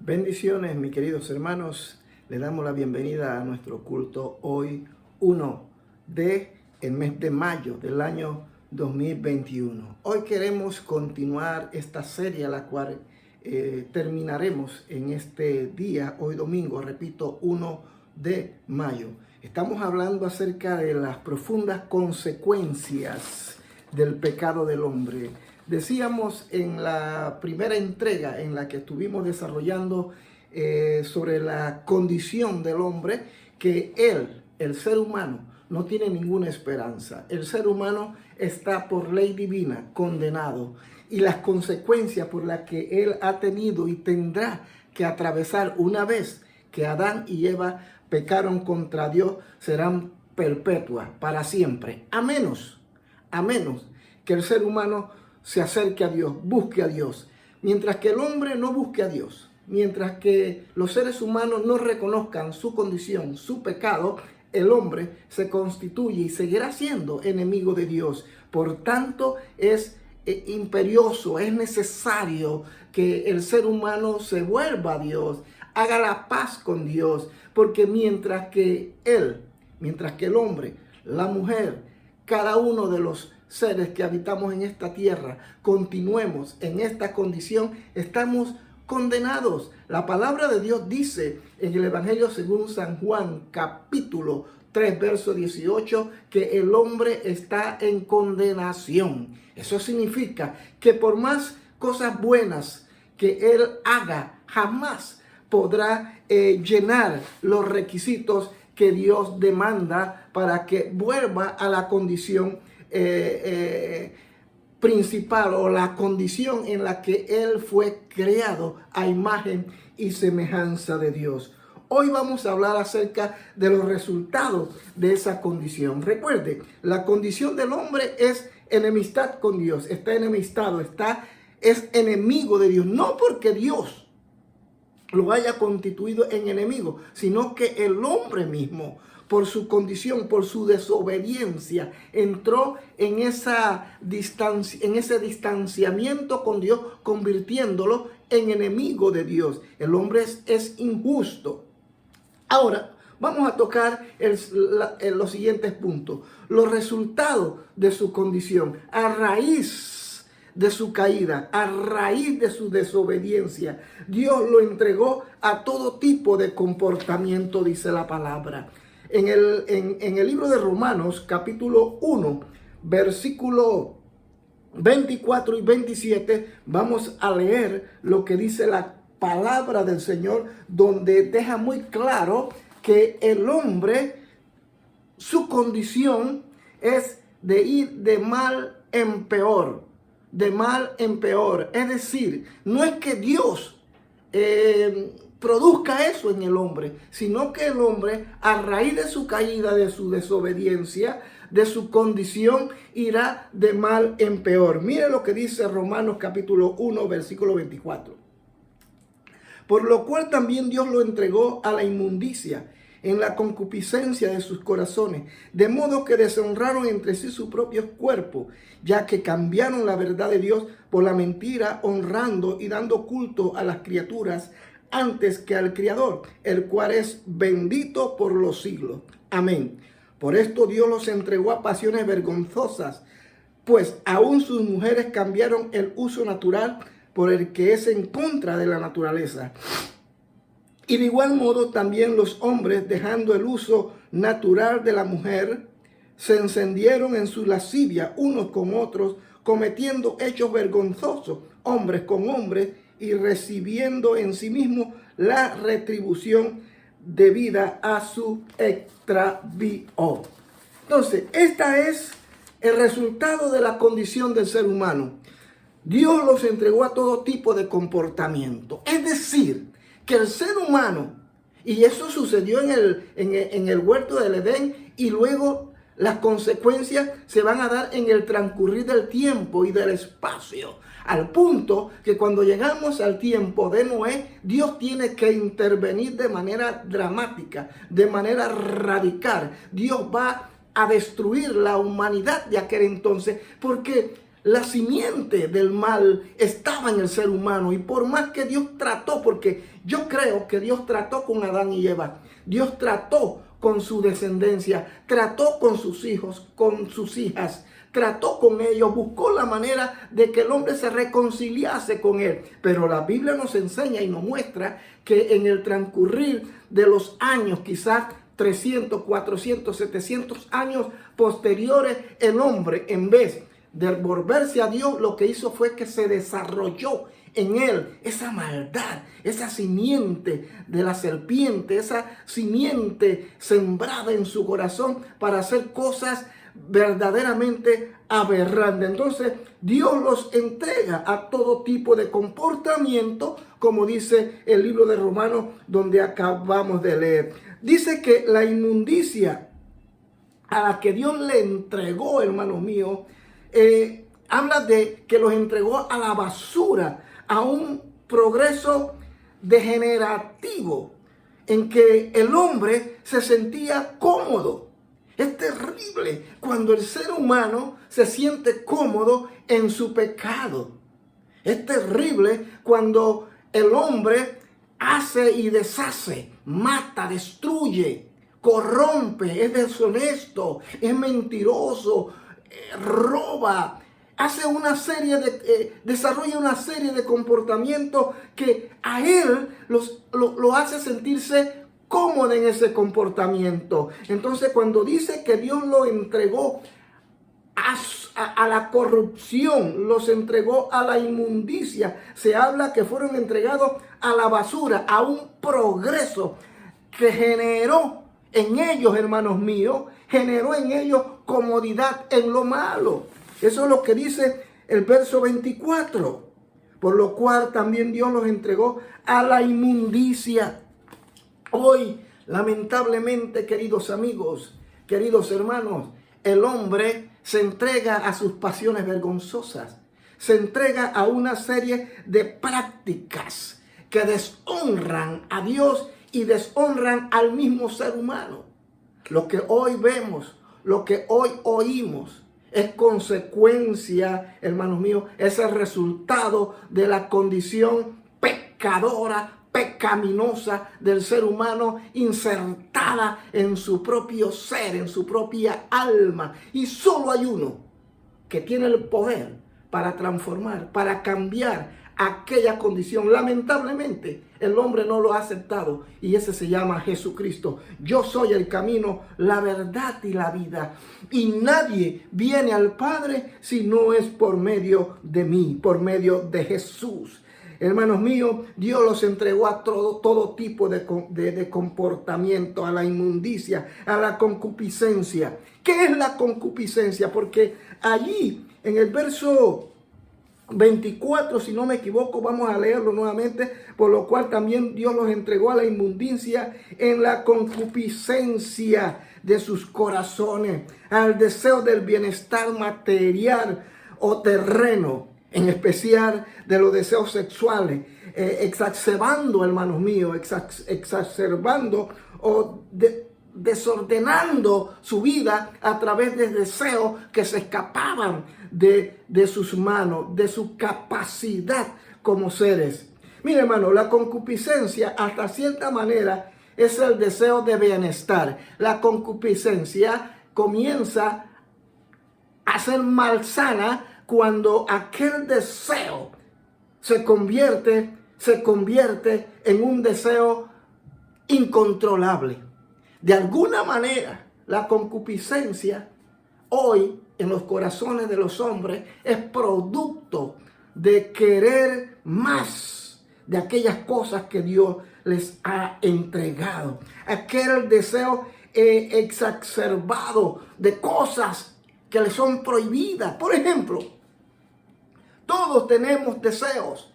Bendiciones, mis queridos hermanos. Le damos la bienvenida a nuestro culto hoy 1 del mes de mayo del año 2021. Hoy queremos continuar esta serie, la cual terminaremos en este día, hoy domingo, repito, 1 de mayo. Estamos hablando acerca de las profundas consecuencias del pecado del hombre. Decíamos en la primera entrega en la que estuvimos desarrollando sobre la condición del hombre, que él, el ser humano, no tiene ninguna esperanza. El ser humano está por ley divina condenado, y las consecuencias por las que él ha tenido y tendrá que atravesar una vez que Adán y Eva pecaron contra Dios serán perpetuas para siempre, a menos que el ser humano se acerque a Dios, busque a Dios. Mientras que el hombre no busque a Dios, mientras que los seres humanos no reconozcan su condición, su pecado, el hombre se constituye y seguirá siendo enemigo de Dios. Por tanto, es imperioso, es necesario que el ser humano se vuelva a Dios, haga la paz con Dios, porque mientras que el hombre, la mujer, cada uno de los seres que habitamos en esta tierra, continuemos en esta condición, estamos condenados. La palabra de Dios dice en el Evangelio según San Juan, capítulo 3, verso 18, que el hombre está en condenación. Eso significa que por más cosas buenas que él haga, jamás podrá llenar los requisitos que Dios demanda para que vuelva a la condición principal, o la condición en la que él fue creado a imagen y semejanza de Dios. Hoy vamos a hablar acerca de los resultados de esa condición. Recuerde, la condición del hombre es enemistad con Dios, está enemistado, es enemigo de Dios, no porque Dios lo haya constituido en enemigo, sino que el hombre mismo, por su condición, por su desobediencia, entró en ese distanciamiento con Dios, convirtiéndolo en enemigo de Dios. El hombre es injusto. Ahora, vamos a tocar los siguientes puntos. Los resultados de su condición a raíz de su caída, a raíz de su desobediencia. Dios lo entregó a todo tipo de comportamiento, dice la palabra. En el libro de Romanos, capítulo 1, versículo 24 y 27, vamos a leer lo que dice la palabra del Señor, donde deja muy claro que el hombre, su condición es de ir de mal en peor, de mal en peor. Es decir, no es que Dios produzca eso en el hombre, sino que el hombre, a raíz de su caída, de su desobediencia, de su condición, irá de mal en peor. Mire lo que dice Romanos capítulo 1, versículo 24. Por lo cual también Dios lo entregó a la inmundicia en la concupiscencia de sus corazones, de modo que deshonraron entre sí su propio cuerpo, ya que cambiaron la verdad de Dios por la mentira, honrando y dando culto a las criaturas antes que al Creador, el cual es bendito por los siglos. Amén. Por esto Dios los entregó a pasiones vergonzosas, pues aún sus mujeres cambiaron el uso natural por el que es en contra de la naturaleza. Y de igual modo también los hombres, dejando el uso natural de la mujer, se encendieron en su lascivia unos con otros, cometiendo hechos vergonzosos, hombres con hombres, y recibiendo en sí mismo la retribución debida a su extravío. Entonces, este es el resultado de la condición del ser humano. Dios los entregó a todo tipo de comportamiento. Es decir, que el ser humano, y eso sucedió en el huerto del Edén, y luego las consecuencias se van a dar en el transcurrir del tiempo y del espacio, al punto que cuando llegamos al tiempo de Noé, Dios tiene que intervenir de manera dramática, de manera radical. Dios va a destruir la humanidad de aquel entonces, porque la simiente del mal estaba en el ser humano, y por más que Dios trató, porque yo creo que Dios trató con Adán y Eva, Dios trató con su descendencia, trató con sus hijos, con sus hijas, trató con ellos, buscó la manera de que el hombre se reconciliase con él. Pero la Biblia nos enseña y nos muestra que en el transcurrir de los años, quizás 300, 400, 700 años posteriores, el hombre, en vez de volverse a Dios, lo que hizo fue que se desarrolló en él esa maldad, esa simiente de la serpiente, esa simiente sembrada en su corazón para hacer cosas verdaderamente aberrantes. Entonces Dios los entrega a todo tipo de comportamiento, como dice el libro de Romanos, donde acabamos de leer. Dice que la inmundicia a la que Dios le entregó, hermanos míos, habla de que los entregó a la basura, a un progreso degenerativo en que el hombre se sentía cómodo. Es terrible cuando el ser humano se siente cómodo en su pecado. Es terrible cuando el hombre hace y deshace, mata, destruye, corrompe, es deshonesto, es mentiroso, roba, hace una serie desarrolla una serie de comportamientos que a él lo hace sentirse cómodo en ese comportamiento. Entonces, cuando dice que Dios lo entregó a la corrupción, los entregó a la inmundicia, se habla que fueron entregados a la basura, a un progreso que generó en ellos, hermanos míos, generó en ellos comodidad en lo malo. Eso es lo que dice el verso 24. Por lo cual también Dios los entregó a la inmundicia. Hoy, lamentablemente, queridos amigos, queridos hermanos, el hombre se entrega a sus pasiones vergonzosas. Se entrega a una serie de prácticas que deshonran a Dios y deshonran al mismo ser humano. Lo que hoy vemos, lo que hoy oímos, es consecuencia, hermanos míos, es el resultado de la condición pecadora, pecaminosa del ser humano, insertada en su propio ser, en su propia alma. Y solo hay uno que tiene el poder para transformar, para cambiar aquella condición. Lamentablemente, el hombre no lo ha aceptado, y ese se llama Jesucristo. Yo soy el camino, la verdad y la vida, y nadie viene al Padre si no es por medio de mí, por medio de Jesús. Hermanos míos, Dios los entregó a todo tipo de comportamiento, a la inmundicia, a la concupiscencia. ¿Qué es la concupiscencia? Porque allí en el verso 24, si no me equivoco, vamos a leerlo nuevamente. Por lo cual también Dios los entregó a la inmundicia en la concupiscencia de sus corazones, al deseo del bienestar material o terreno, en especial de los deseos sexuales, exacerbando, hermanos míos, exacerbando o desordenando su vida a través de deseos que se escapaban de sus manos, de su capacidad como seres. Mire, hermano, la concupiscencia hasta cierta manera es el deseo de bienestar. La concupiscencia comienza a ser malsana cuando aquel deseo se convierte en un deseo incontrolable. De alguna manera, la concupiscencia hoy en los corazones de los hombres es producto de querer más de aquellas cosas que Dios les ha entregado. Aquel deseo exacerbado de cosas que les son prohibidas. Por ejemplo, todos tenemos deseos.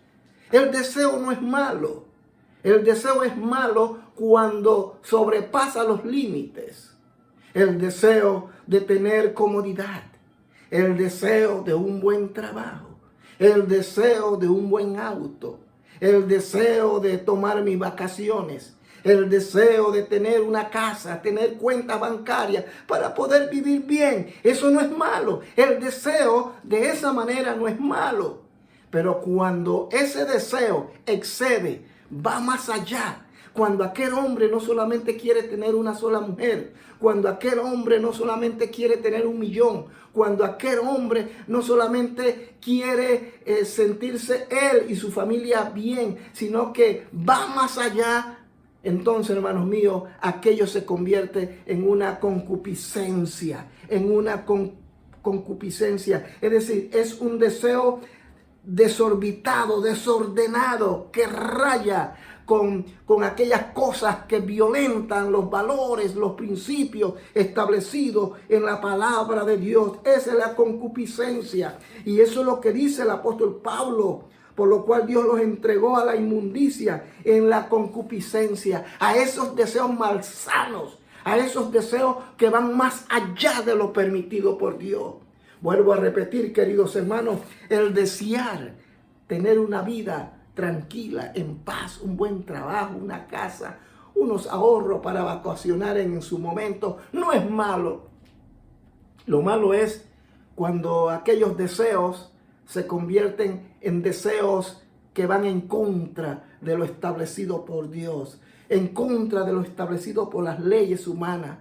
El deseo no es malo. El deseo es malo cuando sobrepasa los límites. El deseo de tener comodidad. El deseo de un buen trabajo. El deseo de un buen auto. El deseo de tomar mis vacaciones. el deseo de tener una casa, tener cuentas bancarias para poder vivir bien. Eso no es malo. El deseo de esa manera no es malo. Pero cuando ese deseo excede, va más allá. Cuando aquel hombre no solamente quiere tener una sola mujer, cuando aquel hombre no solamente quiere tener 1 millón, cuando aquel hombre no solamente quiere sentirse él y su familia bien, sino que va más allá, entonces, hermanos míos, aquello se convierte en una concupiscencia, concupiscencia. Es decir, es un deseo desorbitado, desordenado, que raya con aquellas cosas que violentan los valores, los principios establecidos en la palabra de Dios. Esa es la concupiscencia. Y eso es lo que dice el apóstol Pablo, por lo cual Dios los entregó a la inmundicia en la concupiscencia, a esos deseos malsanos, a esos deseos que van más allá de lo permitido por Dios. Vuelvo a repetir, queridos hermanos, el desear tener una vida tranquila, en paz, un buen trabajo, una casa, unos ahorros para vacacionar en su momento, no es malo. Lo malo es cuando aquellos deseos se convierten en deseos que van en contra de lo establecido por Dios, en contra de lo establecido por las leyes humanas.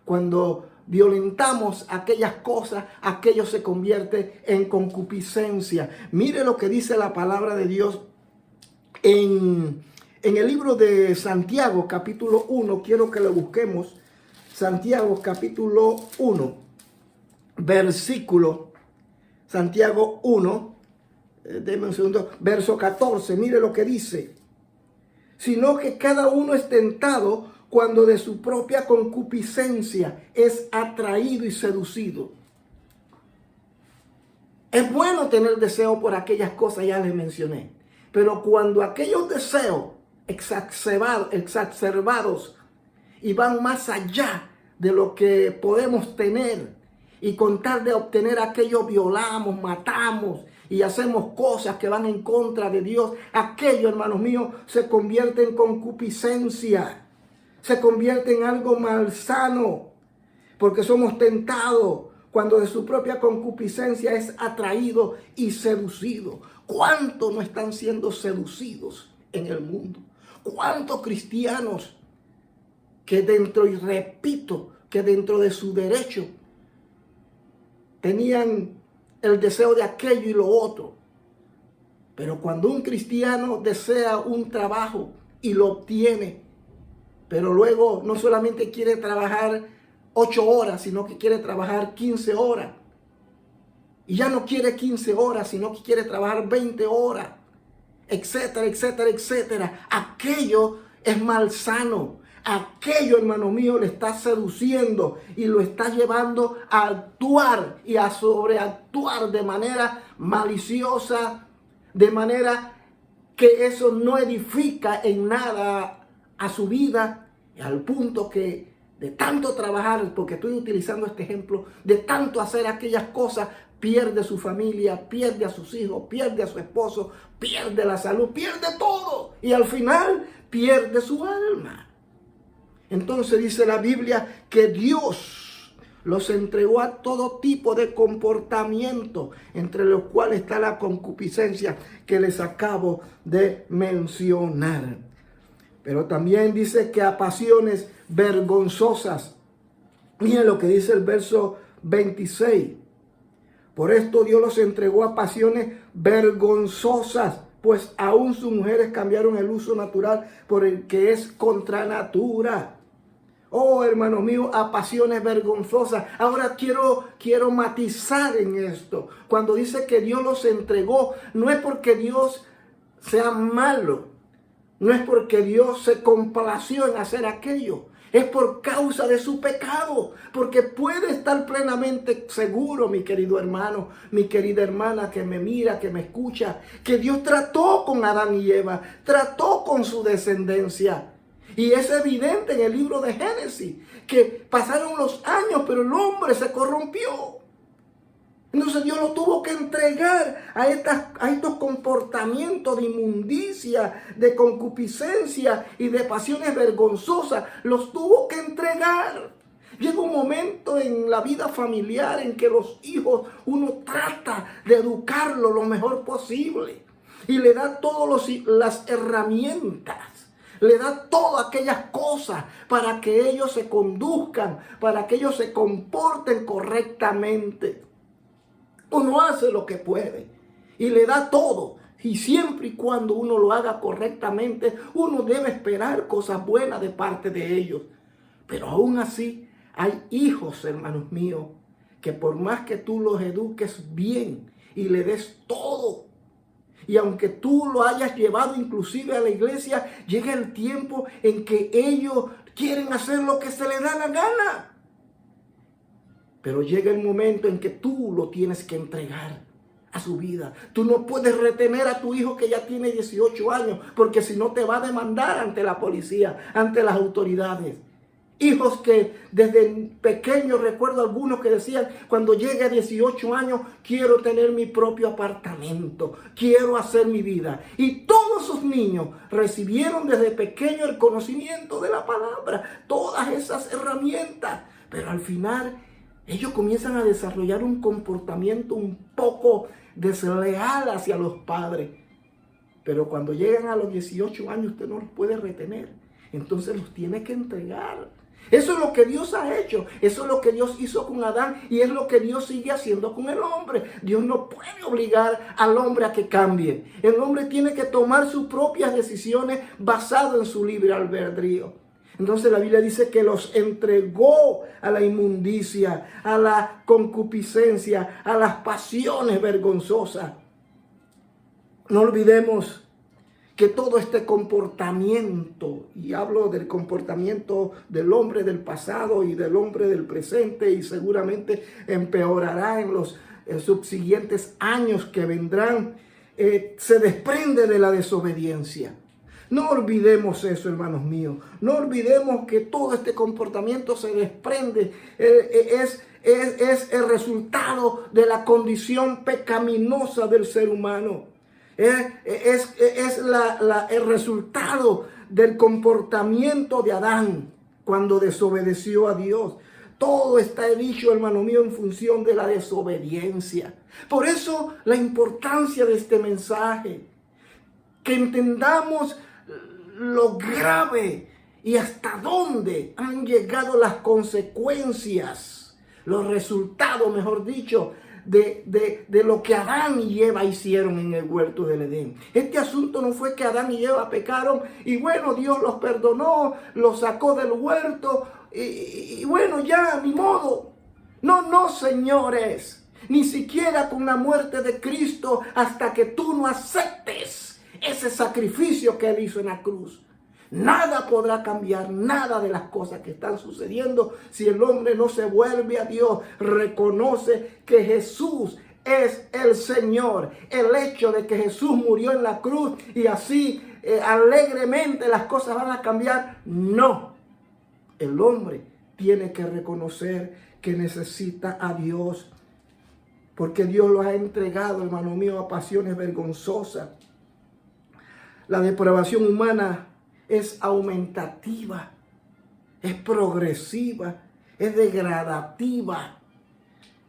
Cuando violentamos aquellas cosas, aquello se convierte en concupiscencia. Mire lo que dice la palabra de Dios en el libro de Santiago, capítulo 1. Quiero que lo busquemos. Santiago, capítulo 1, versículo, Santiago 1, denme un segundo, verso 14. Mire lo que dice. Sino que cada uno es tentado cuando de su propia concupiscencia es atraído y seducido. Es bueno tener deseo por aquellas cosas, ya les mencioné. Pero cuando aquellos deseos exacerbados y van más allá de lo que podemos tener, y con tal de obtener aquello violamos, matamos y hacemos cosas que van en contra de Dios, aquello, hermanos míos, se convierte en concupiscencia, se convierte en algo malsano, porque somos tentados cuando de su propia concupiscencia es atraído y seducido. ¿Cuántos no están siendo seducidos en el mundo? ¿Cuántos cristianos que dentro, y repito, que dentro de su derecho tenían el deseo de aquello y lo otro? Pero cuando un cristiano desea un trabajo y lo obtiene, pero luego no solamente quiere trabajar 8 horas, sino que quiere trabajar 15 horas. Y ya no quiere 15 horas, sino que quiere trabajar 20 horas, etcétera, etcétera, etcétera. Aquello es malsano. Aquello, hermano mío, le está seduciendo y lo está llevando a actuar y a sobreactuar de manera maliciosa, de manera que eso no edifica en nada a su vida, al punto que de tanto trabajar, porque estoy utilizando este ejemplo, de tanto hacer aquellas cosas, pierde su familia, pierde a sus hijos, pierde a su esposo, pierde la salud, pierde todo y al final pierde su alma. Entonces dice la Biblia que Dios los entregó a todo tipo de comportamiento, entre los cuales está la concupiscencia que les acabo de mencionar. Pero también dice que a pasiones vergonzosas. Miren lo que dice el verso 26. Por esto Dios los entregó a pasiones vergonzosas, pues aún sus mujeres cambiaron el uso natural por el que es contra natura. Oh, hermanos míos, a pasiones vergonzosas. Ahora quiero matizar en esto. Cuando dice que Dios los entregó, no es porque Dios sea malo. No es porque Dios se complació en hacer aquello. Es por causa de su pecado. Porque puede estar plenamente seguro, mi querido hermano, mi querida hermana que me mira, que me escucha, que Dios trató con Adán y Eva, trató con su descendencia. Y es evidente en el libro de Génesis que pasaron los años, pero el hombre se corrompió. Entonces Dios lo tuvo que entregar a estos comportamientos de inmundicia, de concupiscencia y de pasiones vergonzosas. Los tuvo que entregar. Llega un momento en la vida familiar en que los hijos uno trata de educarlos lo mejor posible y le da todas las herramientas. Le da todas aquellas cosas para que ellos se conduzcan, para que ellos se comporten correctamente. Uno hace lo que puede y le da todo. Y siempre y cuando uno lo haga correctamente, uno debe esperar cosas buenas de parte de ellos. Pero aún así, hay hijos, hermanos míos, que por más que tú los eduques bien y le des todo, y aunque tú lo hayas llevado inclusive a la iglesia, llega el tiempo en que ellos quieren hacer lo que se les da la gana. Pero llega el momento en que tú lo tienes que entregar a su vida. Tú no puedes retener a tu hijo que ya tiene 18 años, porque si no te va a demandar ante la policía, ante las autoridades. Hijos que desde pequeños, recuerdo algunos que decían, cuando llegue a 18 años, quiero tener mi propio apartamento, quiero hacer mi vida. Y todos esos niños recibieron desde pequeño el conocimiento de la palabra, todas esas herramientas. Pero al final, ellos comienzan a desarrollar un comportamiento un poco desleal hacia los padres. Pero cuando llegan a los 18 años, usted no los puede retener. Entonces los tiene que entregar. Eso es lo que Dios ha hecho. Eso es lo que Dios hizo con Adán y es lo que Dios sigue haciendo con el hombre. Dios no puede obligar al hombre a que cambie. El hombre tiene que tomar sus propias decisiones basado en su libre albedrío. Entonces la Biblia dice que los entregó a la inmundicia, a la concupiscencia, a las pasiones vergonzosas. No olvidemos que todo este comportamiento, y hablo del comportamiento del hombre del pasado y del hombre del presente, y seguramente empeorará en los subsiguientes años que vendrán, se desprende de la desobediencia. No olvidemos eso, hermanos míos. No olvidemos que todo este comportamiento se desprende, es el resultado de la condición pecaminosa del ser humano. Es el resultado del comportamiento de Adán cuando desobedeció a Dios. Todo está dicho, hermano mío, en función de la desobediencia. Por eso la importancia de este mensaje. Que entendamos lo grave y hasta dónde han llegado las consecuencias, los resultados, mejor dicho, de lo que Adán y Eva hicieron en el huerto del Edén. Este asunto no fue que Adán y Eva pecaron y bueno, Dios los perdonó, los sacó del huerto y bueno, ya, ni modo. No, señores, ni siquiera con la muerte de Cristo, hasta que tú no aceptes ese sacrificio que Él hizo en la cruz. Nada podrá cambiar, nada de las cosas que están sucediendo si el hombre no se vuelve a Dios, reconoce que Jesús es el Señor. El hecho de que Jesús murió en la cruz y así alegremente las cosas van a cambiar, no. El hombre tiene que reconocer que necesita a Dios, porque Dios lo ha entregado, hermano mío, a pasiones vergonzosas. La depravación humana es aumentativa, es progresiva, es degradativa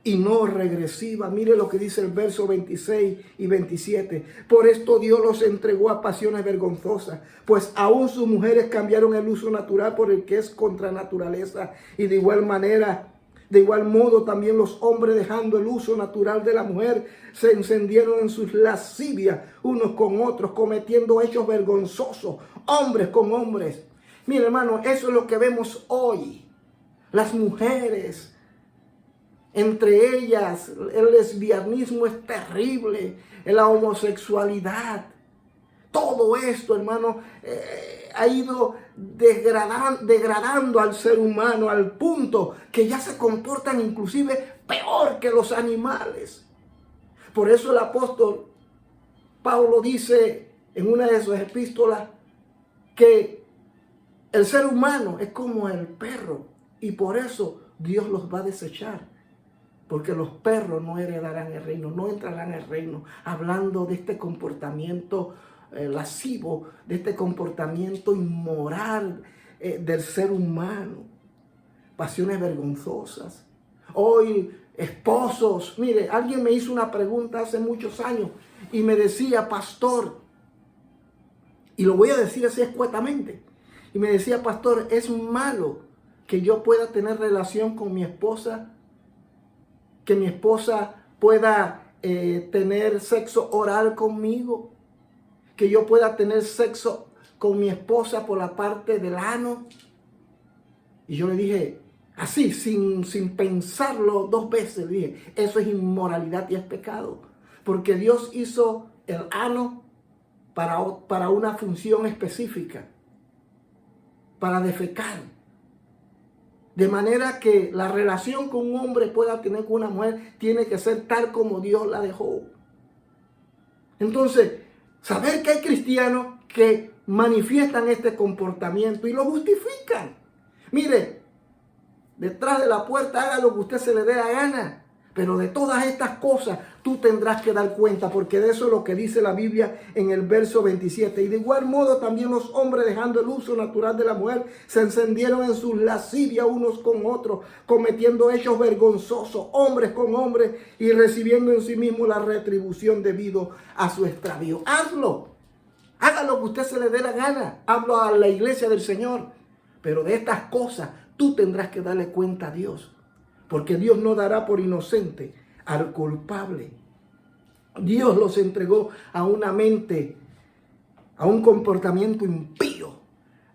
y no regresiva. Mire lo que dice el verso 26 y 27. Por esto Dios los entregó a pasiones vergonzosas, pues aún sus mujeres cambiaron el uso natural por el que es contra naturaleza. Y de igual modo también los hombres, dejando el uso natural de la mujer, se encendieron en sus lascivias unos con otros, cometiendo hechos vergonzosos, hombres con hombres. Mire, hermano, eso es lo que vemos hoy. Las mujeres, entre ellas, el lesbianismo es terrible, la homosexualidad. Todo esto, hermano, ha ido degradando al ser humano al punto que ya se comportan inclusive peor que los animales. Por eso el apóstol Pablo dice en una de sus epístolas que el ser humano es como el perro y por eso Dios los va a desechar. porque los perros no heredarán el reino, no entrarán en el reino. Hablando de este comportamiento lascivo, de este comportamiento inmoral del ser humano. Pasiones vergonzosas. Hoy, esposos, mire, alguien me hizo una pregunta hace muchos años y me decía, pastor, y lo voy a decir así escuetamente, y me decía, pastor, ¿es malo que yo pueda tener relación con mi esposa? Que mi esposa pueda tener sexo oral conmigo, que yo pueda tener sexo con mi esposa por la parte del ano. Y yo le dije, así, sin pensarlo dos veces, le dije, eso es inmoralidad y es pecado, porque Dios hizo el ano para una función específica, para defecar. De manera que la relación que un hombre pueda tener con una mujer tiene que ser tal como Dios la dejó. Entonces, saber que hay cristianos que manifiestan este comportamiento y lo justifican. Mire, detrás de la puerta haga lo que usted se le dé la gana. Pero de todas estas cosas tú tendrás que dar cuenta, porque de eso es lo que dice la Biblia en el verso 27. Y de igual modo también los hombres, dejando el uso natural de la mujer, se encendieron en sus lascivias unos con otros, cometiendo hechos vergonzosos, hombres con hombres, y recibiendo en sí mismo la retribución debido a su extravío. Hazlo. Haga lo que usted se le dé la gana. Hablo a la iglesia del Señor. Pero de estas cosas tú tendrás que darle cuenta a Dios. Porque Dios no dará por inocente al culpable. Dios los entregó a una mente, a un comportamiento impío,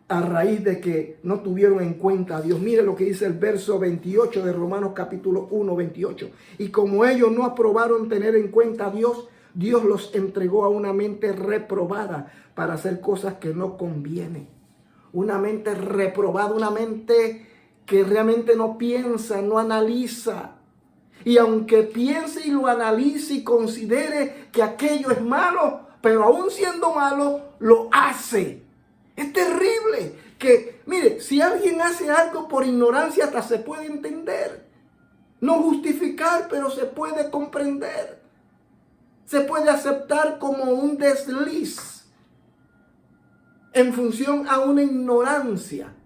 a raíz de que no tuvieron en cuenta a Dios. Mire lo que dice el verso 28 de Romanos capítulo 1, 28. Y como ellos no aprobaron tener en cuenta a Dios, Dios los entregó a una mente reprobada para hacer cosas que no convienen. Una mente reprobada, una mente que realmente no piensa, no analiza. Y aunque piense y lo analice y considere que aquello es malo, pero aún siendo malo, lo hace. Es terrible que, mire, si alguien hace algo por ignorancia, hasta se puede entender. No justificar, pero se puede comprender. Se puede aceptar como un desliz en función a una ignorancia.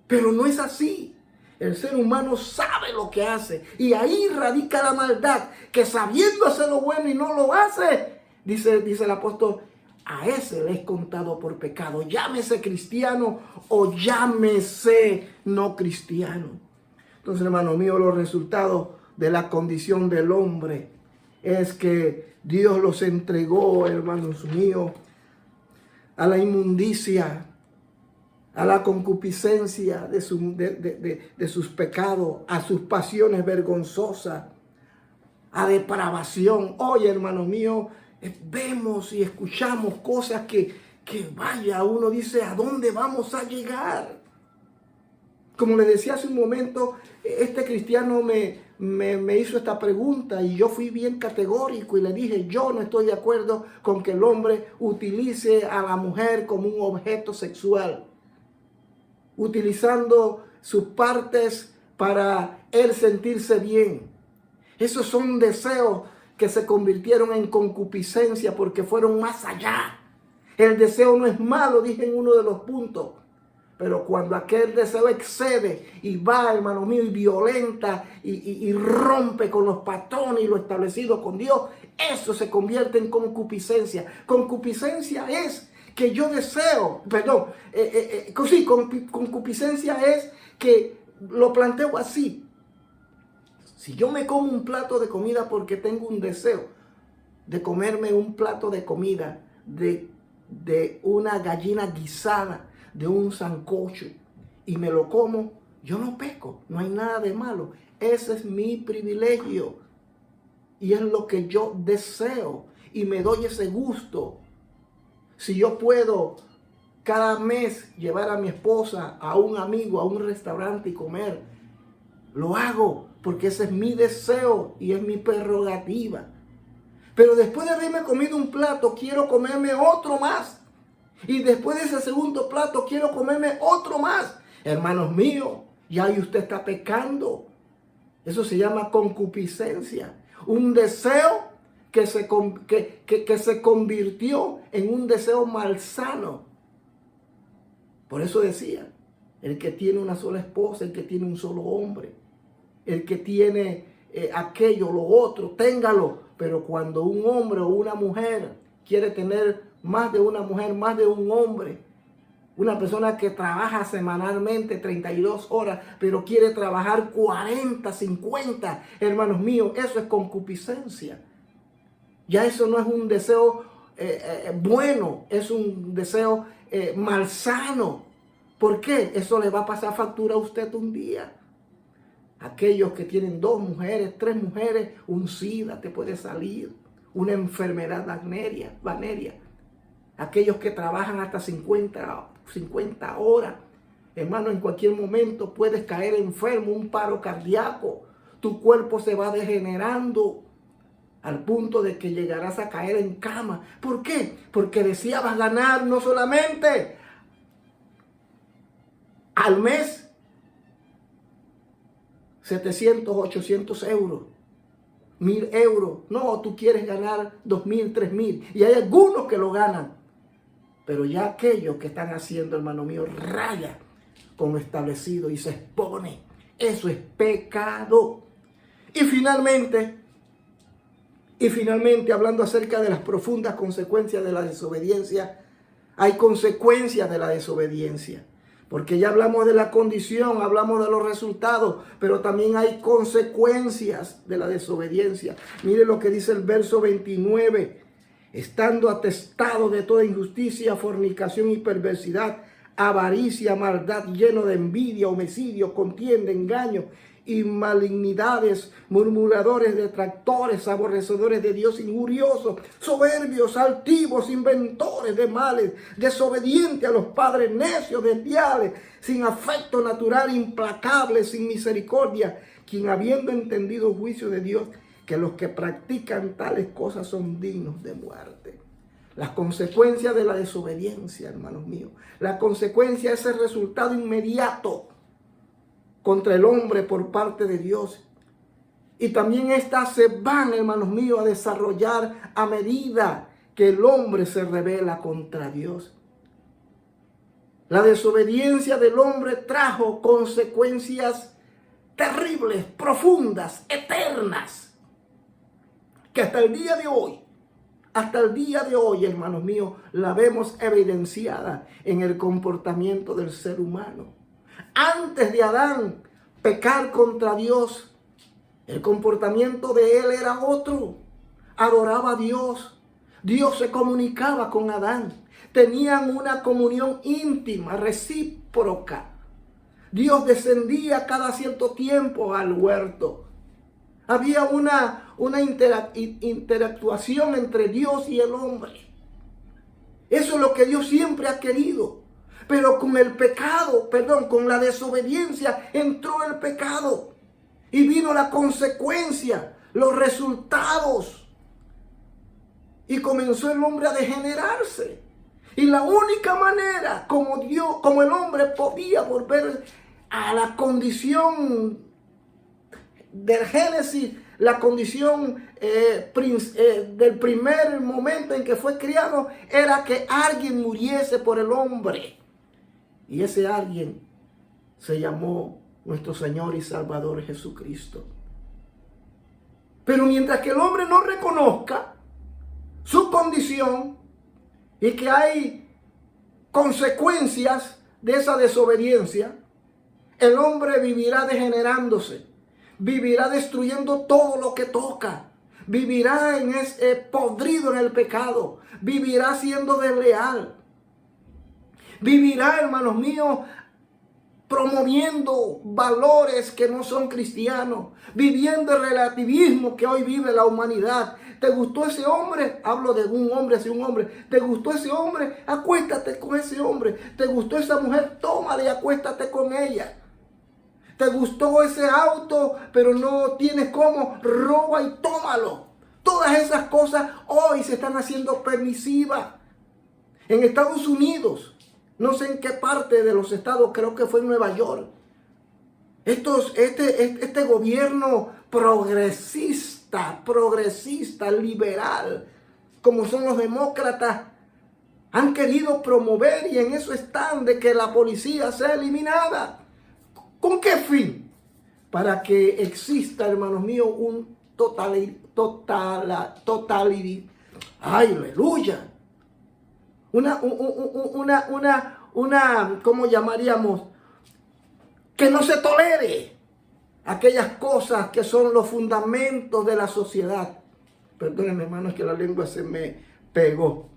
Pero no es así. El ser humano sabe lo que hace. Y ahí radica la maldad. Que sabiendo hacer lo bueno y no lo hace, dice el apóstol, a ese le es contado por pecado. Llámese cristiano o llámese no cristiano. Entonces, hermano mío, los resultados de la condición del hombre es que Dios los entregó, hermanos míos, a la inmundicia, a la concupiscencia de sus pecados, a sus pasiones vergonzosas, a depravación. Oye, hermano mío, vemos y escuchamos cosas que vaya, uno dice, ¿a dónde vamos a llegar? Como le decía hace un momento, este cristiano me hizo esta pregunta y yo fui bien categórico y le dije, yo no estoy de acuerdo con que el hombre utilice a la mujer como un objeto sexual, utilizando sus partes para él sentirse bien. Esos son deseos que se convirtieron en concupiscencia porque fueron más allá. El deseo no es malo, dije en uno de los puntos. Pero cuando aquel deseo excede y va, hermano mío, y violenta y rompe con los patrones y lo establecido con Dios, eso se convierte en concupiscencia. Concupiscencia es que yo deseo, concupiscencia es que lo planteo así. Si yo me como un plato de comida porque tengo un deseo de comerme un plato de comida de una gallina guisada, de un sancocho, y me lo como, yo no peco, no hay nada de malo. Ese es mi privilegio y es lo que yo deseo y me doy ese gusto. Si yo puedo cada mes llevar a mi esposa, a un amigo, a un restaurante y comer, lo hago porque ese es mi deseo y es mi prerrogativa. Pero después de haberme comido un plato, quiero comerme otro más. Y después de ese segundo plato, quiero comerme otro más. Hermanos míos, ya ahí usted está pecando. Eso se llama concupiscencia. Un deseo que se convirtió en un deseo malsano. Por eso decía, el que tiene una sola esposa, el que tiene un solo hombre, el que tiene aquello, lo otro, téngalo. Pero cuando un hombre o una mujer quiere tener más de una mujer, más de un hombre, una persona que trabaja semanalmente 32 horas, pero quiere trabajar 40, 50, hermanos míos, eso es concupiscencia. Ya eso no es un deseo bueno, es un deseo malsano. ¿Por qué? Eso le va a pasar factura a usted un día. Aquellos que tienen 2 mujeres, 3 mujeres, un SIDA te puede salir, una enfermedad venérea. Aquellos que trabajan hasta 50 horas, hermano, en cualquier momento puedes caer enfermo, un paro cardíaco. Tu cuerpo se va degenerando al punto de que llegarás a caer en cama. ¿Por qué? Porque deseabas ganar no solamente al mes 700, 800 euros, 1000 euros. No, tú quieres ganar 2000, 3000. Y hay algunos que lo ganan. Pero ya aquellos que están haciendo, hermano mío, raya con lo establecido y se expone. Eso es pecado. Y finalmente, hablando acerca de las profundas consecuencias de la desobediencia, hay consecuencias de la desobediencia. Porque ya hablamos de la condición, hablamos de los resultados, pero también hay consecuencias de la desobediencia. Mire lo que dice el verso 29. Estando atestado de toda injusticia, fornicación y perversidad, avaricia, maldad, lleno de envidia, homicidio, contienda, engaño y malignidades, murmuradores, detractores, aborrecedores de Dios, injuriosos, soberbios, altivos, inventores de males, desobedientes a los padres, necios, desleales, sin afecto natural, implacables, sin misericordia, quien habiendo entendido el juicio de Dios, que los que practican tales cosas son dignos de muerte. Las consecuencias de la desobediencia, hermanos míos. La consecuencia es el resultado inmediato contra el hombre por parte de Dios. Y también estas se van, hermanos míos, a desarrollar a medida que el hombre se rebela contra Dios. La desobediencia del hombre trajo consecuencias terribles, profundas, eternas, que hasta el día de hoy, hermanos míos, la vemos evidenciada en el comportamiento del ser humano. Antes de Adán pecar contra Dios, el comportamiento de él era otro. Adoraba a Dios. Dios se comunicaba con Adán. Tenían una comunión íntima, recíproca. Dios descendía cada cierto tiempo al huerto. Había una interactuación entre Dios y el hombre. Eso es lo que Dios siempre ha querido. Pero con el pecado, con la desobediencia, entró el pecado. Y vino la consecuencia, los resultados. Y comenzó el hombre a degenerarse. Y la única manera como el hombre podía volver a la condición del Génesis, la condición del primer momento en que fue criado, era que alguien muriese por el hombre. Y ese alguien se llamó nuestro Señor y Salvador Jesucristo. Pero mientras que el hombre no reconozca su condición y que hay consecuencias de esa desobediencia, el hombre vivirá degenerándose, vivirá destruyendo todo lo que toca, vivirá podrido en el pecado, vivirá siendo desleal, vivirá, hermanos míos, promoviendo valores que no son cristianos, viviendo el relativismo que hoy vive la humanidad. ¿Te gustó ese hombre? Hablo de un hombre hacia un hombre. ¿Te gustó ese hombre? Acuéstate con ese hombre. ¿Te gustó esa mujer? Tómala y acuéstate con ella. ¿Te gustó ese auto, pero no tienes cómo? Roba y tómalo. Todas esas cosas hoy se están haciendo permisivas. En Estados Unidos, no sé en qué parte de los estados, creo que fue en Nueva York, Este gobierno progresista, liberal, como son los demócratas, han querido promover, y en eso están, de que la policía sea eliminada. ¿Con qué fin? Para que exista, hermanos míos, un aleluya. ¿Cómo llamaríamos? Que no se tolere aquellas cosas que son los fundamentos de la sociedad. Perdónenme, hermanos, que la lengua se me pegó.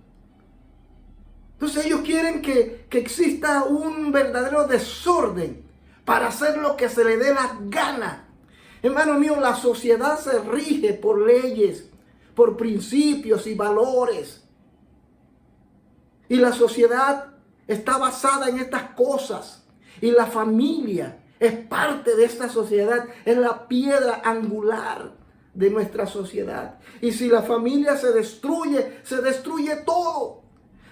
Entonces ellos quieren que exista un verdadero desorden para hacer lo que se le dé la gana. Hermano mío, la sociedad se rige por leyes, por principios y valores. Y la sociedad está basada en estas cosas. Y la familia es parte de esta sociedad, es la piedra angular de nuestra sociedad. Y si la familia se destruye todo.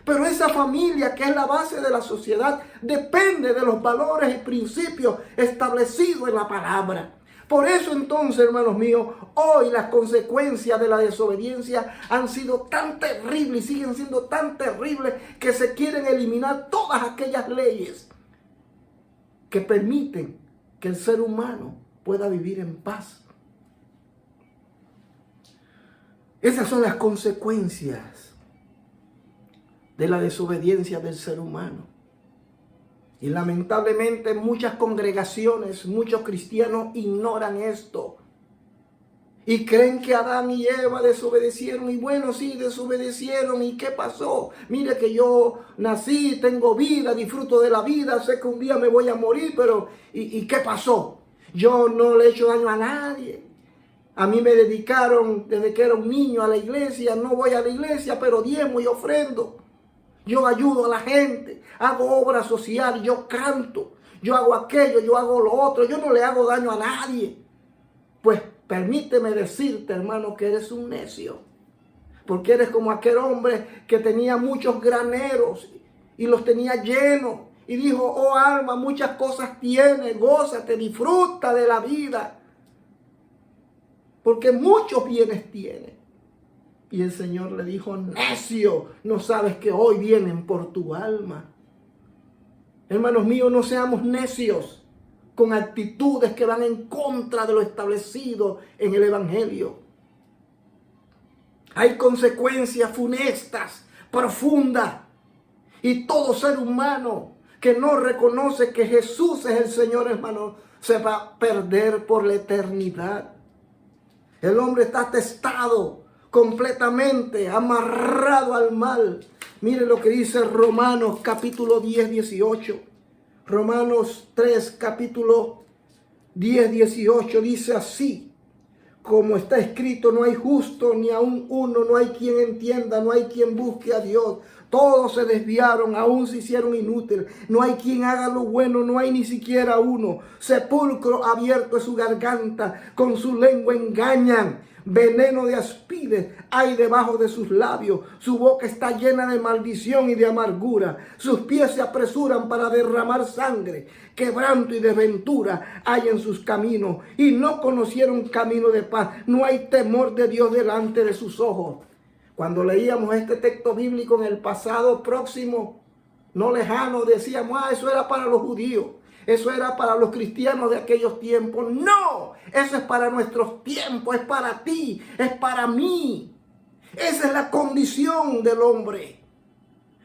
Pero esa familia, que es la base de la sociedad, depende de los valores y principios establecidos en la palabra. Por eso entonces, hermanos míos, hoy las consecuencias de la desobediencia han sido tan terribles y siguen siendo tan terribles que se quieren eliminar todas aquellas leyes que permiten que el ser humano pueda vivir en paz. Esas son las consecuencias de la desobediencia del ser humano. Y lamentablemente muchas congregaciones, muchos cristianos ignoran esto. Y creen que Adán y Eva desobedecieron. Y bueno, sí, desobedecieron. ¿Y qué pasó? Mire que yo nací, tengo vida, disfruto de la vida. Sé que un día me voy a morir, pero ¿y qué pasó? Yo no le he hecho daño a nadie. A mí me dedicaron desde que era un niño a la iglesia. No voy a la iglesia, pero diezmo y ofrendo. Yo ayudo a la gente, hago obra social, yo canto, yo hago aquello, yo hago lo otro. Yo no le hago daño a nadie. Pues permíteme decirte, hermano, que eres un necio. Porque eres como aquel hombre que tenía muchos graneros y los tenía llenos. Y dijo, oh alma, muchas cosas tienes, gózate, disfruta de la vida. Porque muchos bienes tienes. Y el Señor le dijo, necio, no sabes que hoy vienen por tu alma. Hermanos míos, no seamos necios con actitudes que van en contra de lo establecido en el Evangelio. Hay consecuencias funestas, profundas. Y todo ser humano que no reconoce que Jesús es el Señor, hermano, se va a perder por la eternidad. El hombre está atestado, completamente amarrado al mal. Mire lo que dice Romanos capítulo 10, 18. Romanos 3, capítulo 10, 18 dice así: como está escrito, no hay justo ni aun uno, no hay quien entienda, no hay quien busque a Dios. Todos se desviaron, aún se hicieron inútiles. No hay quien haga lo bueno, no hay ni siquiera uno. Sepulcro abierto es su garganta, con su lengua engañan. Veneno de áspides hay debajo de sus labios. Su boca está llena de maldición y de amargura. Sus pies se apresuran para derramar sangre. Quebranto y desventura hay en sus caminos. Y no conocieron camino de paz. No hay temor de Dios delante de sus ojos. Cuando leíamos este texto bíblico en el pasado próximo, no lejano, decíamos, eso era para los judíos. Eso era para los cristianos de aquellos tiempos. No, eso es para nuestros tiempos, es para ti, es para mí. Esa es la condición del hombre.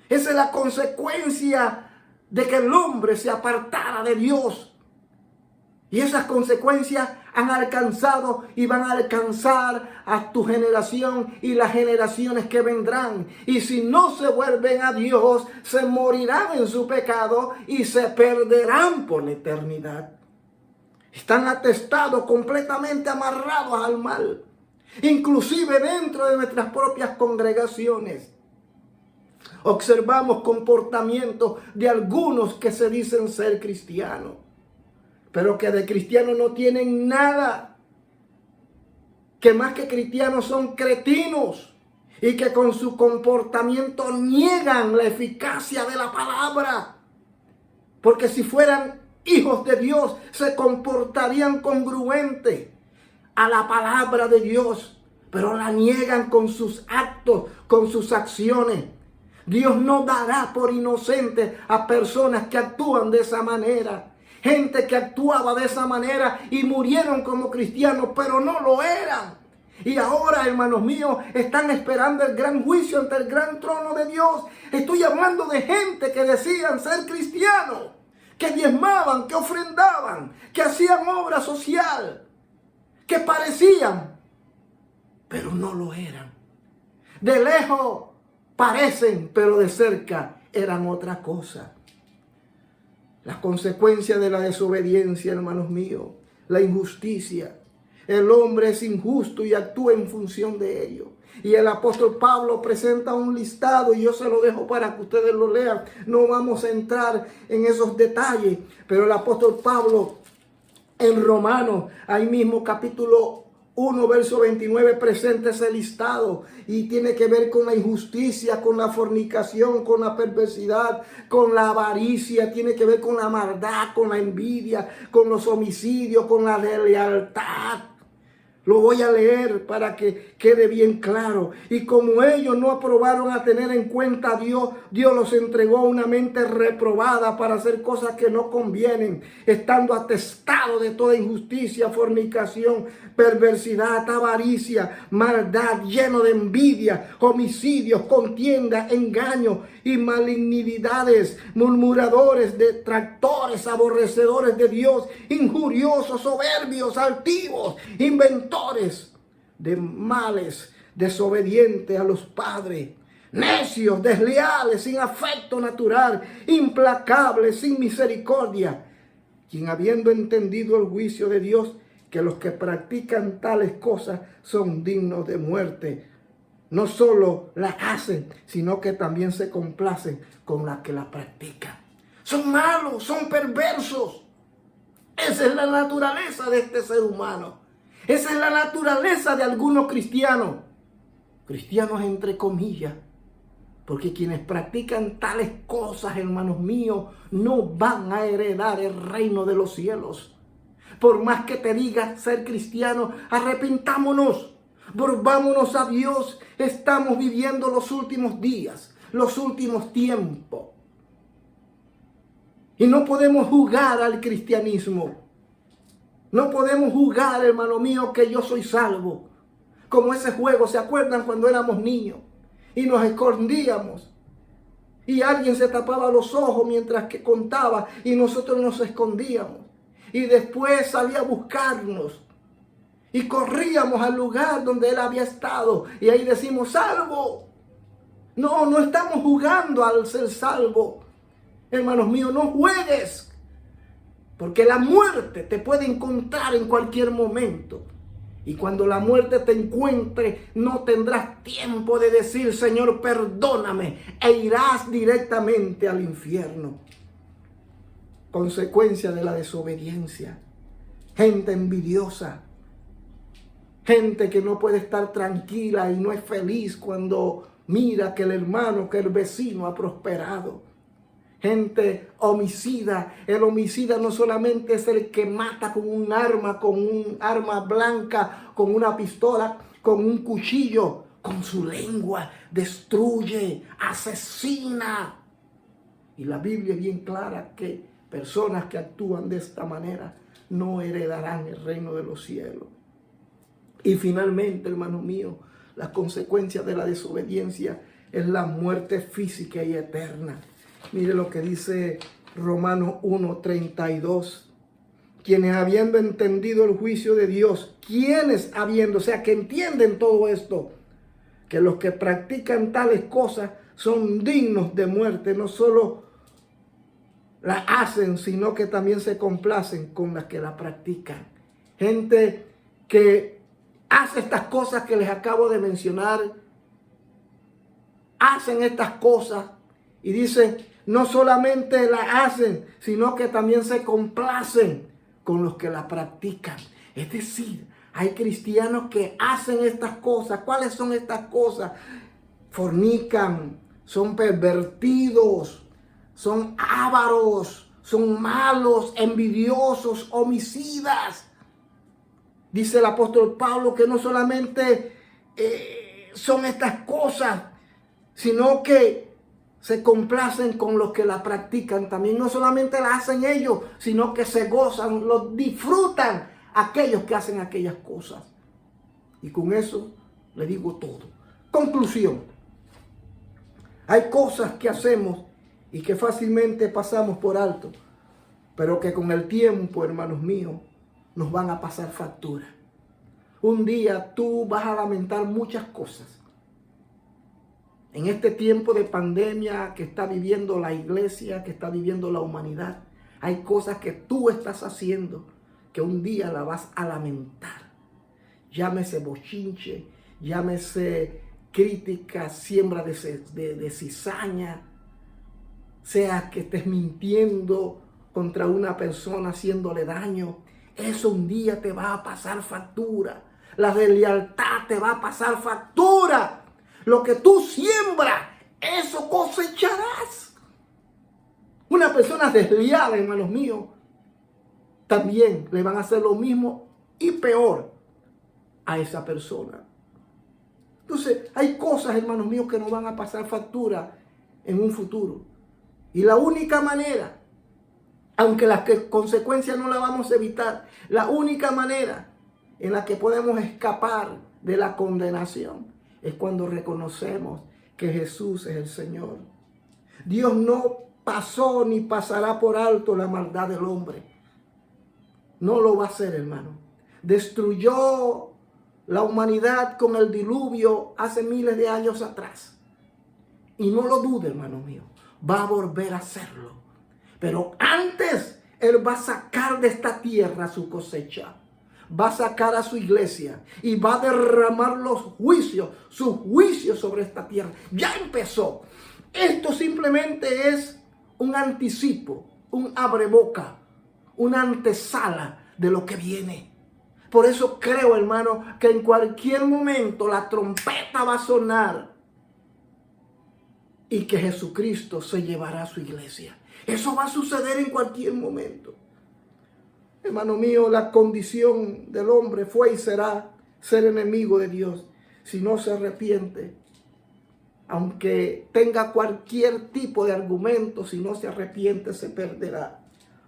Esa es la consecuencia de que el hombre se apartara de Dios. Y esas consecuencias han alcanzado y van a alcanzar a tu generación y las generaciones que vendrán. Y si no se vuelven a Dios, se morirán en su pecado y se perderán por la eternidad. Están atestados, completamente amarrados al mal. Inclusive dentro de nuestras propias congregaciones. Observamos comportamientos de algunos que se dicen ser cristianos, pero que de cristianos no tienen nada, que más que cristianos son cretinos y que con su comportamiento niegan la eficacia de la palabra. Porque si fueran hijos de Dios se comportarían congruente a la palabra de Dios, pero la niegan con sus actos, con sus acciones. Dios no dará por inocente a personas que actúan de esa manera. Gente que actuaba de esa manera y murieron como cristianos, pero no lo eran. Y ahora, hermanos míos, están esperando el gran juicio ante el gran trono de Dios. Estoy hablando de gente que decían ser cristianos, que diezmaban, que ofrendaban, que hacían obra social, que parecían, pero no lo eran. De lejos parecen, pero de cerca eran otra cosa. Las consecuencias de la desobediencia, hermanos míos, la injusticia. El hombre es injusto y actúa en función de ello. Y el apóstol Pablo presenta un listado y yo se lo dejo para que ustedes lo lean. No vamos a entrar en esos detalles, pero el apóstol Pablo en Romanos, ahí mismo capítulo 1, verso 29, presenta ese listado y tiene que ver con la injusticia, con la fornicación, con la perversidad, con la avaricia, tiene que ver con la maldad, con la envidia, con los homicidios, con la deslealtad. Lo voy a leer para que quede bien claro. Y como ellos no aprobaron a tener en cuenta a Dios, Dios los entregó a una mente reprobada para hacer cosas que no convienen, estando atestados de toda injusticia, fornicación, perversidad, avaricia, maldad, lleno de envidia, homicidios, contienda, engaños y malignidades, murmuradores, detractores, aborrecedores de Dios, injuriosos, soberbios, altivos, inventores de males, desobedientes a los padres, necios, desleales, sin afecto natural, implacables, sin misericordia, quien habiendo entendido el juicio de Dios, que los que practican tales cosas son dignos de muerte, no solo la hacen, sino que también se complacen con las que la practican. Son malos, son perversos. Esa es la naturaleza de este ser humano. Esa es la naturaleza de algunos cristianos. Cristianos entre comillas. Porque quienes practican tales cosas, hermanos míos, no van a heredar el reino de los cielos. Por más que te diga ser cristiano, arrepentámonos. Volvámonos a Dios. Estamos viviendo los últimos días, los últimos tiempos. Y no podemos jugar al cristianismo. No podemos jugar, hermano mío, que yo soy salvo. Como ese juego, ¿se acuerdan cuando éramos niños? Y nos escondíamos. Y alguien se tapaba los ojos mientras que contaba y nosotros nos escondíamos. Y después salía a buscarnos. Y corríamos al lugar donde él había estado. Y ahí decimos, salvo. No, no estamos jugando al ser salvo. Hermanos míos, no juegues. Porque la muerte te puede encontrar en cualquier momento. Y cuando la muerte te encuentre, no tendrás tiempo de decir, Señor, perdóname. E irás directamente al infierno. Consecuencia de la desobediencia. Gente envidiosa. Gente que no puede estar tranquila y no es feliz cuando mira que el hermano, que el vecino ha prosperado. Gente homicida. El homicida no solamente es el que mata con un arma blanca, con una pistola, con un cuchillo, con su lengua destruye, asesina. Y la Biblia es bien clara que personas que actúan de esta manera no heredarán el reino de los cielos. Y finalmente, hermano mío, las consecuencias de la desobediencia es la muerte física y eterna. Mire lo que dice Romanos 1:32. Quienes habiendo entendido el juicio de Dios, quienes habiendo, o sea, que entienden todo esto, que los que practican tales cosas son dignos de muerte, no solo la hacen, sino que también se complacen con las que la practican. Gente que hace estas cosas que les acabo de mencionar, hacen estas cosas y dicen, no solamente la hacen, sino que también se complacen con los que la practican. Es decir, hay cristianos que hacen estas cosas. ¿Cuáles son estas cosas? Fornican, son pervertidos, son ávaros, son malos, envidiosos, homicidas. Dice el apóstol Pablo que no solamente son estas cosas, sino que se complacen con los que la practican. También no solamente la hacen ellos, sino que se gozan, lo disfrutan aquellos que hacen aquellas cosas. Y con eso le digo todo. Conclusión. Hay cosas que hacemos y que fácilmente pasamos por alto, pero que con el tiempo, hermanos míos, nos van a pasar factura. Un día tú vas a lamentar muchas cosas. En este tiempo de pandemia que está viviendo la iglesia, que está viviendo la humanidad, hay cosas que tú estás haciendo que un día la vas a lamentar. Llámese bochinche, llámese crítica, siembra de cizaña, sea que estés mintiendo contra una persona haciéndole daño. Eso un día te va a pasar factura. La deslealtad te va a pasar factura. Lo que tú siembras, eso cosecharás. Una persona desleal, hermanos míos, también le van a hacer lo mismo y peor a esa persona. Entonces, hay cosas, hermanos míos, que nos van a pasar factura en un futuro. Y la única manera, aunque las consecuencias no las vamos a evitar, la única manera en la que podemos escapar de la condenación es cuando reconocemos que Jesús es el Señor. Dios no pasó ni pasará por alto la maldad del hombre. No lo va a hacer, hermano. Destruyó la humanidad con el diluvio hace miles de años atrás. Y no lo dude, hermano mío. Va a volver a hacerlo. Pero antes, Él va a sacar de esta tierra su cosecha. Va a sacar a su iglesia y va a derramar los juicios, sus juicios sobre esta tierra. Ya empezó. Esto simplemente es un anticipo, un abreboca, una antesala de lo que viene. Por eso creo, hermano, que en cualquier momento la trompeta va a sonar y que Jesucristo se llevará a su iglesia. Eso va a suceder en cualquier momento. Hermano mío, la condición del hombre fue y será ser enemigo de Dios si no se arrepiente. Aunque tenga cualquier tipo de argumento, si no se arrepiente se perderá.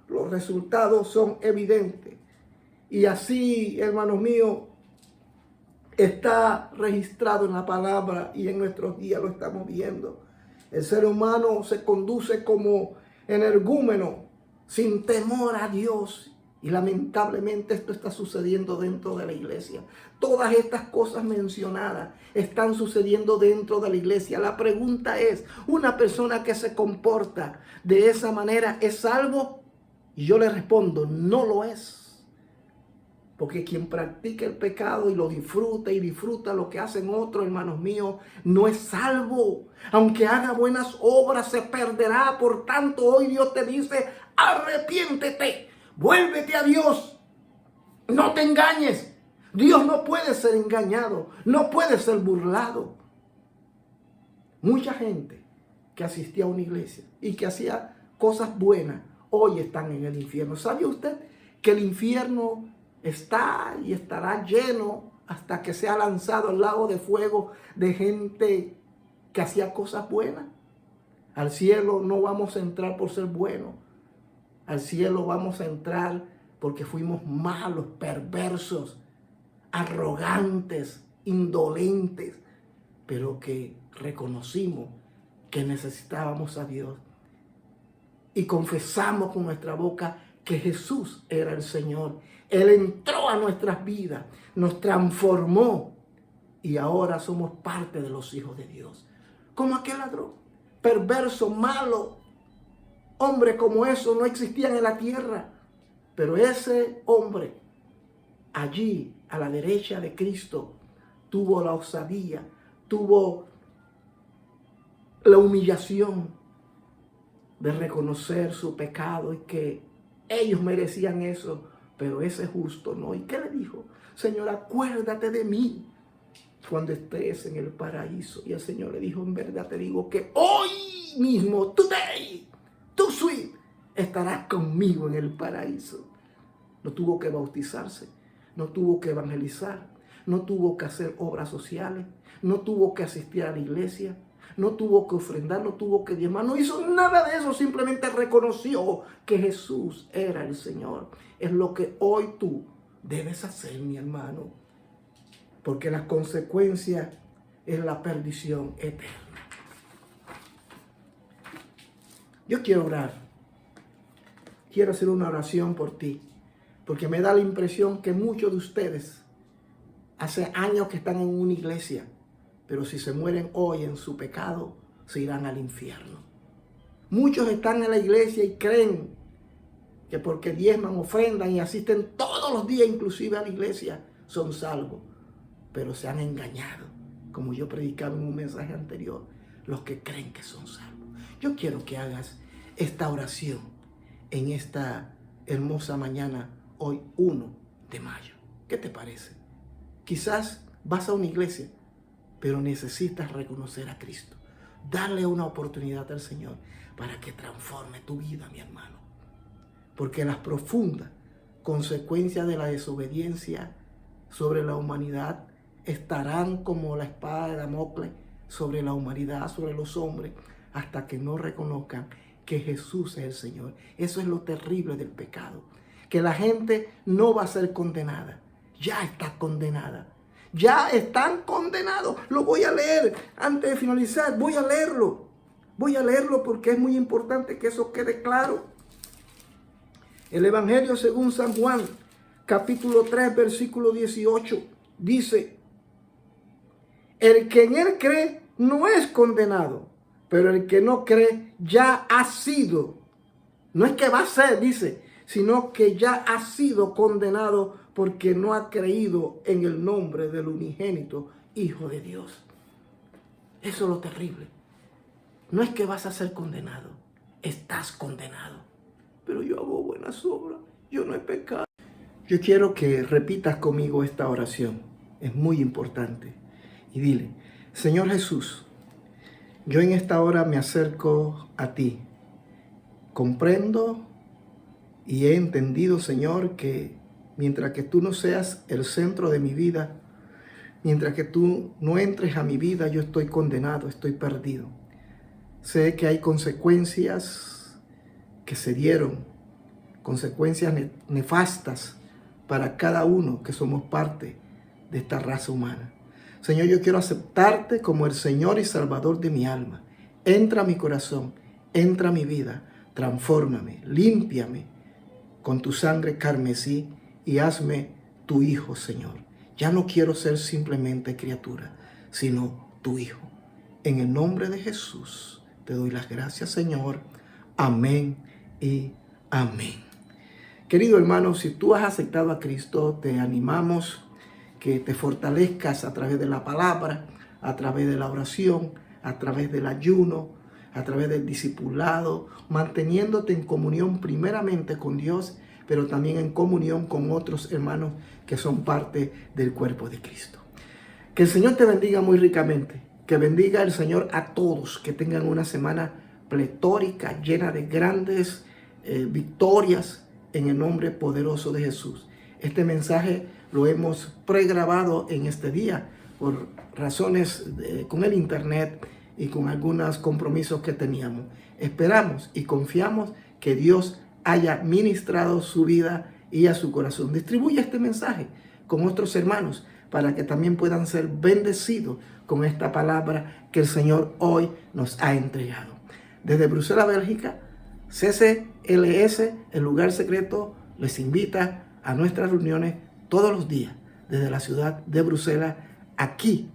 Los resultados son evidentes. Y así, hermanos míos, está registrado en la palabra y en nuestros días lo estamos viendo. El ser humano se conduce como energúmeno, sin temor a Dios. Y lamentablemente esto está sucediendo dentro de la iglesia. Todas estas cosas mencionadas están sucediendo dentro de la iglesia. La pregunta es, ¿una persona que se comporta de esa manera es salvo? Y yo le respondo, no lo es. Porque quien practica el pecado y lo disfruta y disfruta lo que hacen otros, hermanos míos, no es salvo. Aunque haga buenas obras, se perderá. Por tanto, hoy Dios te dice, arrepiéntete, vuélvete a Dios. No te engañes. Dios no puede ser engañado, no puede ser burlado. Mucha gente que asistía a una iglesia y que hacía cosas buenas, hoy están en el infierno. ¿Sabe usted que el infierno está y estará lleno hasta que sea lanzado al lago de fuego de gente que hacía cosas buenas? Al cielo no vamos a entrar por ser buenos. Al cielo vamos a entrar porque fuimos malos, perversos, arrogantes, indolentes, pero que reconocimos que necesitábamos a Dios y confesamos con nuestra boca que Jesús era el Señor. Él entró a nuestras vidas, nos transformó y ahora somos parte de los hijos de Dios. Como aquel ladrón, perverso, malo, hombre como eso no existían en la tierra. Pero ese hombre allí a la derecha de Cristo tuvo la osadía, tuvo la humillación de reconocer su pecado y que ellos merecían eso, pero ese justo no. ¿Y qué le dijo? Señor, acuérdate de mí cuando estés en el paraíso. Y el Señor le dijo, en verdad te digo que hoy mismo, today, too sweet, estarás conmigo en el paraíso. No tuvo que bautizarse, no tuvo que evangelizar, no tuvo que hacer obras sociales, no tuvo que asistir a la iglesia, no tuvo que ofrendar, no tuvo que diezmar, no hizo nada de eso, simplemente reconoció que Jesús era el Señor. Es lo que hoy tú debes hacer, mi hermano, porque la consecuencia es la perdición eterna. Yo quiero orar, quiero hacer una oración por ti, porque me da la impresión que muchos de ustedes hace años que están en una iglesia, pero si se mueren hoy en su pecado, se irán al infierno. Muchos están en la iglesia y creen que porque diezman, ofrendan y asisten todos los días, inclusive a la iglesia, son salvos. Pero se han engañado, como yo predicaba en un mensaje anterior, los que creen que son salvos. Yo quiero que hagas esta oración en esta hermosa mañana, hoy 1 de mayo. ¿Qué te parece? Quizás vas a una iglesia, pero necesitas reconocer a Cristo. Darle una oportunidad al Señor para que transforme tu vida, mi hermano. Porque las profundas consecuencias de la desobediencia sobre la humanidad estarán como la espada de Damocles sobre la humanidad, sobre los hombres, hasta que no reconozcan que Jesús es el Señor. Eso es lo terrible del pecado. Que la gente no va a ser condenada. Ya está condenada. Ya están condenados. Lo voy a leer antes de finalizar. Voy a leerlo. Voy a leerlo porque es muy importante que eso quede claro. El Evangelio según San Juan, capítulo 3, versículo 18, dice: el que en él cree no es condenado, pero el que no cree ya ha sido. No es que va a ser, dice, sino que ya ha sido condenado porque no ha creído en el nombre del unigénito Hijo de Dios. Eso es lo terrible. No es que vas a ser condenado, estás condenado. Pero yo hago buenas obras, yo no he pecado. Yo quiero que repitas conmigo esta oración, es muy importante. Y dile: Señor Jesús, yo en esta hora me acerco a ti. Comprendo y he entendido, Señor, que mientras que tú no seas el centro de mi vida, mientras que tú no entres a mi vida, yo estoy condenado, estoy perdido. Sé que hay consecuencias que se dieron, consecuencias nefastas para cada uno que somos parte de esta raza humana. Señor, yo quiero aceptarte como el Señor y Salvador de mi alma. Entra a mi corazón, entra a mi vida, transfórmame, límpiame con tu sangre carmesí y hazme tu hijo, Señor. Ya no quiero ser simplemente criatura, sino tu hijo. En el nombre de Jesús te doy las gracias, Señor. Amén y amén. Querido hermano, si tú has aceptado a Cristo, te animamos que te fortalezcas a través de la palabra, a través de la oración, a través del ayuno, a través del discipulado, manteniéndote en comunión primeramente con Dios, pero también en comunión con otros hermanos que son parte del cuerpo de Cristo. Que el Señor te bendiga muy ricamente, que bendiga el Señor a todos, que tengan una semana pletórica, llena de grandes victorias en el nombre poderoso de Jesús. Este mensaje lo hemos pregrabado en este día por razones con el internet y con algunos compromisos que teníamos. Esperamos y confiamos que Dios haya ministrado su vida y a su corazón. Distribuye este mensaje con otros hermanos para que también puedan ser bendecidos con esta palabra que el Señor hoy nos ha entregado. Desde Bruselas, Bélgica, CCLS, el lugar secreto, les invita a nuestras reuniones todos los días desde la ciudad de Bruselas, aquí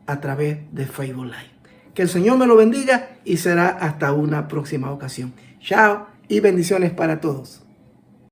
a través de Facebook Live. Que el Señor me lo bendiga y será hasta una próxima ocasión. Chao y bendiciones para todos.